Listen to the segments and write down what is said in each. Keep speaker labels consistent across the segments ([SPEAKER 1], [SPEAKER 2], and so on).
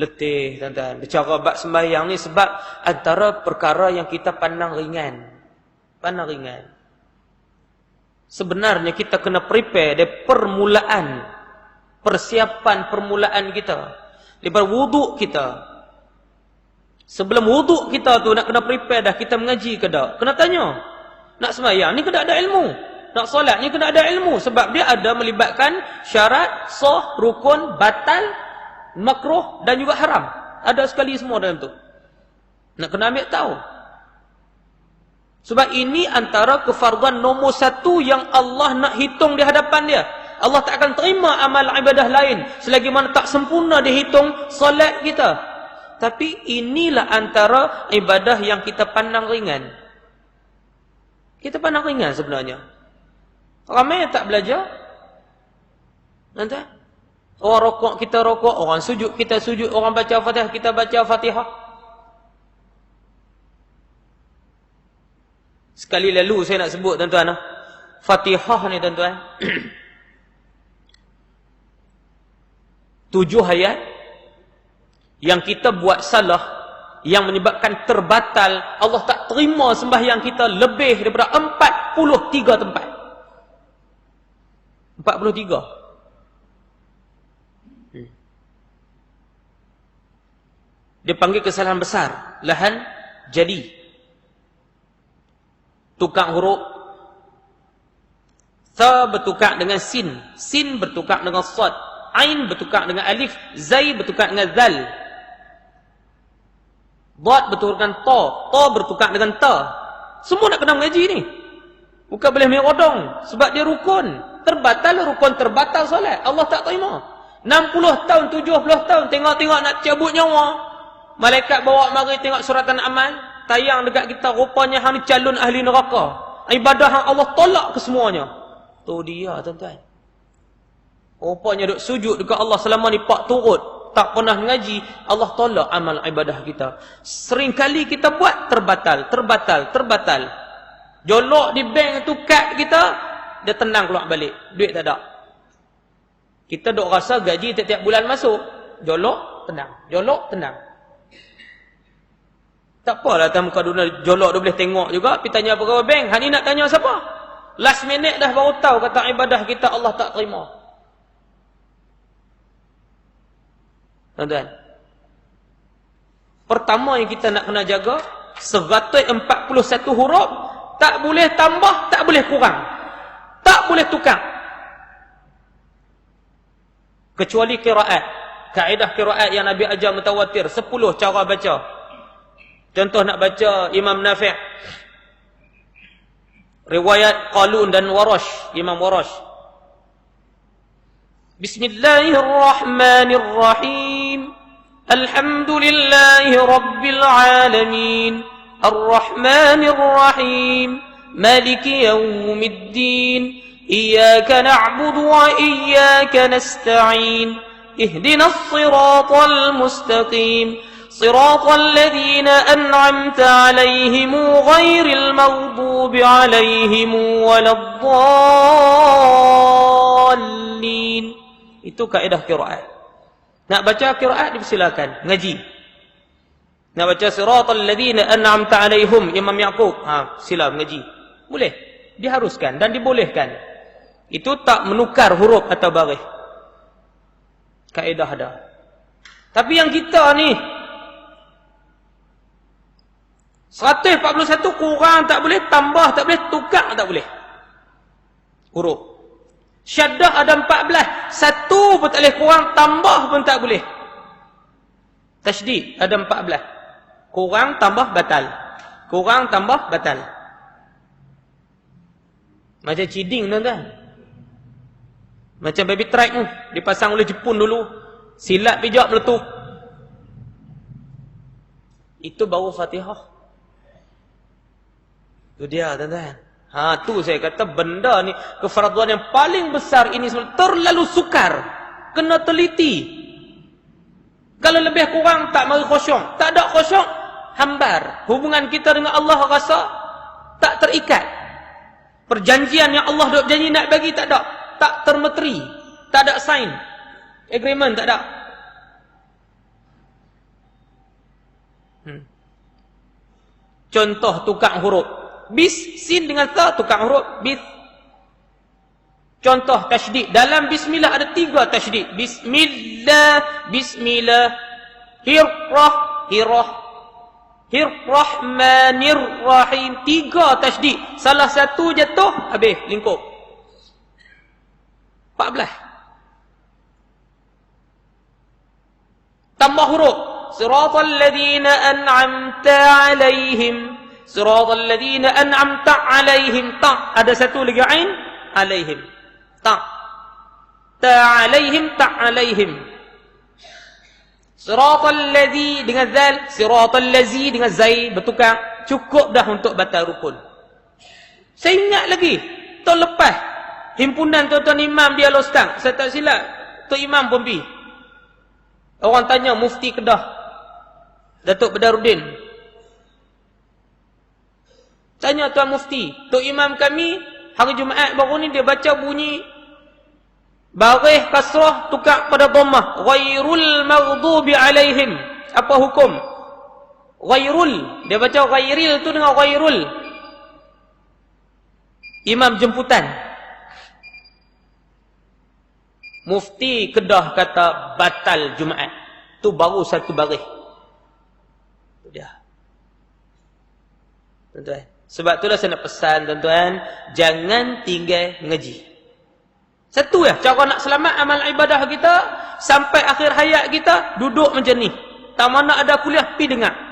[SPEAKER 1] letih, tuan-tuan. Bicara bab sembahyang ni sebab antara perkara yang kita pandang ringan. Pandang ringan. Sebenarnya kita kena prepare dari permulaan. Persiapan permulaan kita. Daripada wuduk kita. Sebelum wuduk kita tu nak kena prepare dah. Kita mengaji ke tak? Kena tanya. Nak sembahyang ni kena ada ilmu. Nak solat ni kena ada ilmu. Sebab dia ada melibatkan syarat, sah, rukun, batal, makruh dan juga haram. Ada sekali semua dalam tu. Nak kena ambil tahu. Sebab ini antara kefarduan nombor satu yang Allah nak hitung di hadapan dia. Allah tak akan terima amal ibadah lain selagi mana tak sempurna dihitung solat kita. Tapi inilah antara ibadah yang kita pandang ringan. Kita pandang ringan sebenarnya. Ramai yang tak belajar. Nanti orang rokok kita rokok, orang sujud kita sujud, orang baca Fatihah kita baca Fatihah. Sekali lalu saya nak sebut tuan-tuan, Fatihah ni tuan-tuan. 7 ayat yang kita buat salah, yang menyebabkan terbatal, Allah tak terima sembahyang kita lebih daripada 43 tempat. 43. Dia panggil kesalahan besar, lahan jadi. Tukar huruf. Tha bertukar dengan sin, sin bertukar dengan sad, ain bertukar dengan alif, zai bertukar dengan zal, dad bertukar dengan ta, ta bertukar dengan ta. Semua nak kena mengaji ni. Bukan boleh merodong sebab dia rukun. Terbatal rukun, terbatal solat. Allah tak terima. 60 tahun, 70 tahun tengok-tengok nak cabut nyawa. Malaikat bawa mari tengok suratan amal, tayang dekat kita, rupanya hang ni calon ahli neraka. Ibadah hang Allah tolak ke semuanya. Tu dia tuan-tuan. Rupanya duk sujud dekat Allah selama ni pak turut, tak pernah mengaji, Allah tolak amal ibadah kita. Sering kali kita buat terbatal. Jolok di bank tu kad kita, dia tenang keluar balik, duit tak ada. Kita duk rasa gaji tiap-tiap bulan masuk, jolok tenang. Tak apalah atas muka dunia jolok dia boleh tengok juga, pergi tanya pegawai bank, hang ni nak tanya siapa? Last minute dah baru tahu kata ibadah kita Allah tak terima. Tuan-tuan, pertama yang kita nak kena jaga, 141 huruf, tak boleh tambah, tak boleh kurang, tak boleh tukar. Kecuali qiraat. Kaedah qiraat yang Nabi ajar mutawatir, 10 cara baca. Contoh nak baca Imam Nafi', riwayat Qalun dan Warash, Imam Warash. Bismillahirrahmanirrahim. Alhamdulillahi rabbil alamin. Ar-Rahmanir Rahim. Maliki yawmiddin. Iyyaka na'budu wa iyyaka nasta'in. Ihdinas siratal mustaqim. Siratal ladzina an'amta 'alaihim ghairil maghdubi 'alaihim waladdallin. Itu kaedah qiraat. Nak baca qiraat dipersilakan, ngaji. Nak baca siratal ladzina an'amta 'alaihim, Imam Yaqub, sila ngaji. Boleh, diharuskan dan dibolehkan. Itu tak menukar huruf atau baris. Kaedah ada. Tapi yang kita ni 141 kurang tak boleh, tambah tak boleh, tukar tak boleh. Huruf. Syaddah ada 14. Satu pun tak boleh kurang, tambah pun tak boleh. Tasydid ada 14. Kurang tambah batal. Kurang tambah batal. Macam ciding tuan-tuan. Macam baby track tu, dipasang oleh Jepun dulu. Silap pijak meletup. Itu baru Fatihah. Itu dia tuan-tuan. Tu saya kata benda ni, kefarduan yang paling besar ini terlalu sukar. Kena teliti. Kalau lebih kurang tak mari khusyuk. Tak ada khusyuk, hambar. Hubungan kita dengan Allah rasa tak terikat. Perjanjian yang Allah dah janji nak bagi tak ada. Tak termeteri. Tak ada sign. Agreement tak ada. Contoh tukar huruf. Bis, sin dengan ta, tukar huruf. Bis. Contoh tasydid. Dalam bismillah ada 3 tasydid. Bismillah, bismillah. Hirrah, hirrah. Hirrahmanirrahim. 3 tasydid. Salah satu jatuh, habis, lingkup. 14. Tambah huruf. Siratal ladzina an'amta 'alaihim. Siratal ladzina an'amta 'alaihim. Ta. Ada satu lagi ain. 'Alaihim. Ta. Ta 'alaihim, ta 'alaihim. Siratal ladzi dengan zal, siratal ladzi dengan zai bertukar. Cukup dah untuk batal rukun. Saya ingat lagi tahun lepas himpunan tuan-tuan imam di Al-Ustaz, saya tak silap Tok Imam pun pergi. Orang tanya mufti Kedah, Datuk Badaruddin, tanya tuan mufti, Tok Imam kami hari Jumaat baru ni dia baca bunyi barih kasrah tukar pada dhammah, ghairul maghdubi alaihim. Apa hukum? Ghairul, dia baca ghairil tu dengan ghairul. Imam jemputan. Mufti Kedah kata batal Jumaat. Tu baru satu baris. Tu dia. Tuan-tuan. Sebab itulah saya nak pesan tuan-tuan, jangan tinggal mengaji. Satu ya, cara nak selamat amal ibadah kita sampai akhir hayat kita, duduk macam ni. Tak mana ada kuliah, pi dengar.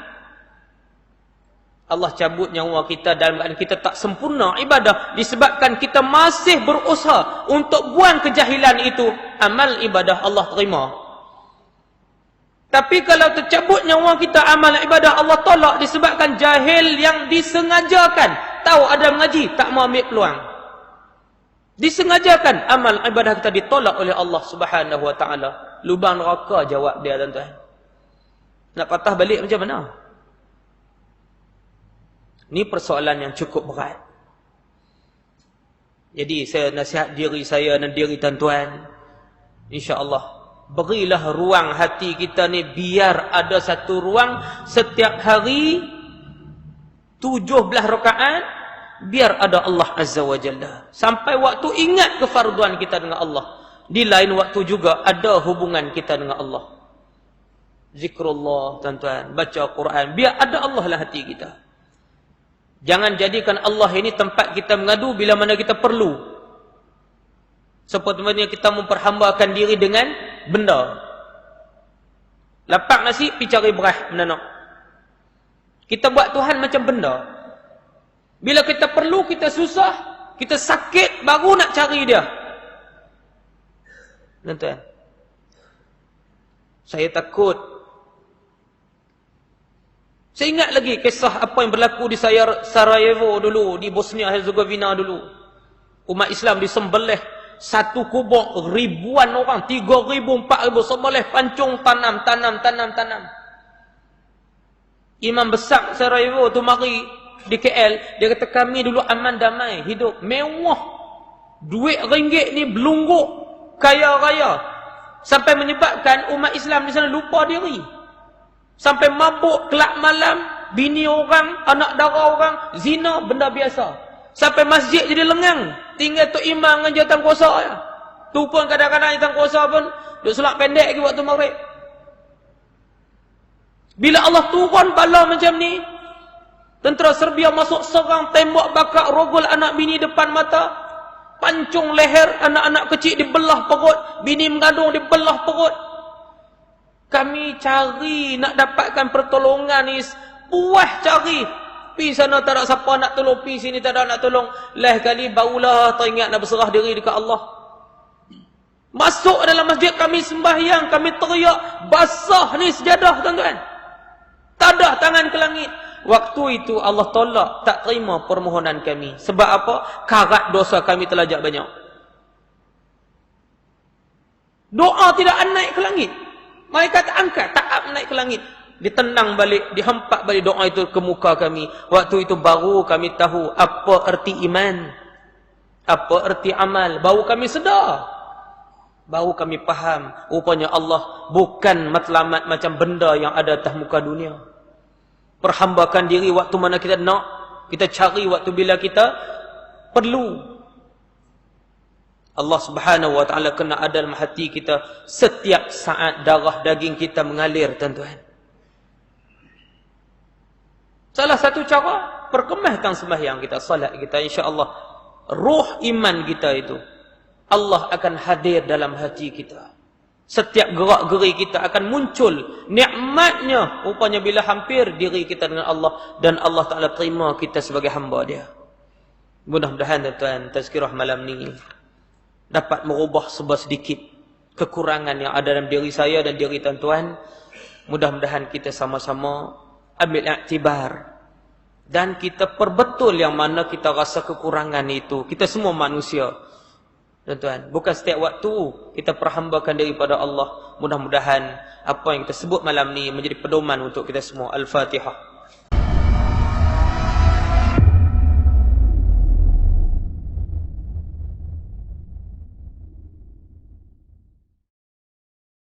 [SPEAKER 1] Allah cabut nyawa kita dalam keadaan kita tak sempurna ibadah disebabkan kita masih berusaha untuk buang kejahilan itu, amal ibadah Allah terima. Tapi kalau tercabut nyawa kita, amal ibadah Allah tolak disebabkan jahil yang disengajakan. Tahu ada mengaji, tak mau ambil peluang. Disengajakan amal ibadah kita ditolak oleh Allah Subhanahu wa taala. Lubang neraka jawab dia tuan-tuan. Nak patah balik macam mana? Ini persoalan yang cukup berat. Jadi saya nasihat diri saya dan diri tuan-tuan, insya-Allah berilah ruang hati kita ni, biar ada satu ruang setiap hari 17 rakaat, biar ada Allah Azza wa Jalla. Sampai waktu ingat kefarduan kita dengan Allah. Di lain waktu juga ada hubungan kita dengan Allah. Zikrullah tuan-tuan, baca Quran, biar ada Allah lah hati kita. Jangan jadikan Allah ini tempat kita mengadu bila mana kita perlu. Seperti kita memperhambakan diri dengan benda. Lapak nasi, pergi cari beras menanak. Kita buat Tuhan macam benda. Bila kita perlu, kita susah, kita sakit, baru nak cari dia. Tuan-tuan, saya takut. Saya ingat lagi kisah apa yang berlaku di Sarajevo dulu, di Bosnia Herzegovina dulu. Umat Islam disembelih satu kubur, ribuan orang, 3,000, 4,000 sembelih, pancung, tanam. Imam besar Sarajevo tu mari di KL, dia kata kami dulu aman damai, hidup mewah. Duit ringgit ni belungguk, kaya raya. Sampai menyebabkan umat Islam di sana lupa diri. Sampai mabuk, kelab malam, bini orang, anak dara orang, zina, benda biasa. Sampai masjid jadi lengang. Tinggal Tok Imam dengan jawatan kuasa. Ya. Tu pun kadang-kadang jawatan kuasa pun duk selak pendek lagi waktu maghrib. Bila Allah turun bala macam ni, tentera Serbia masuk serang, tembak bakar, rogol anak bini depan mata, pancung leher, anak-anak kecil dibelah perut, bini mengandung dibelah perut. Kami cari nak dapatkan pertolongan ni, puas cari. Pi sana tak ada siapa nak tolong, pi sini tak ada nak tolong. Lain kali barulah teringat nak berserah diri dekat Allah. Masuk dalam masjid kami sembahyang, kami teriak, basah ni sejadah tuan-tuan. Tadah tangan ke langit. Waktu itu Allah tolak, tak terima permohonan kami. Sebab apa? Karat dosa kami terlajak banyak. Doa tidak naik ke langit. Mereka tak angkat, tak naik ke langit. Ditendang balik, dihempak balik doa itu ke muka kami. Waktu itu baru kami tahu apa erti iman, apa erti amal. Baru kami sedar, baru kami faham. Rupanya Allah bukan matlamat macam benda yang ada atas muka dunia. Perhambakan diri waktu mana kita nak. Kita cari waktu bila kita perlu. Allah Subhanahu wa taala kena ada dalam hati kita setiap saat darah daging kita mengalir, tuan-tuan. Salah satu cara perkemahkan sembahyang kita, salat kita, insya-Allah ruh iman kita itu Allah akan hadir dalam hati kita. Setiap gerak-geri kita akan muncul nikmatnya rupanya bila hampir diri kita dengan Allah dan Allah Taala terima kita sebagai hamba Dia. Mudah-mudahan tuan-tuan tazkirah malam ni dapat merubah sedikit kekurangan yang ada dalam diri saya dan diri tuan-tuan. Mudah-mudahan kita sama-sama ambil iktibar dan kita perbetul yang mana kita rasa kekurangan itu. Kita semua manusia, tuan-tuan. Bukan setiap waktu kita perhambakan daripada Allah. Mudah-mudahan apa yang kita sebut malam ni menjadi pedoman untuk kita semua. Al-Fatihah.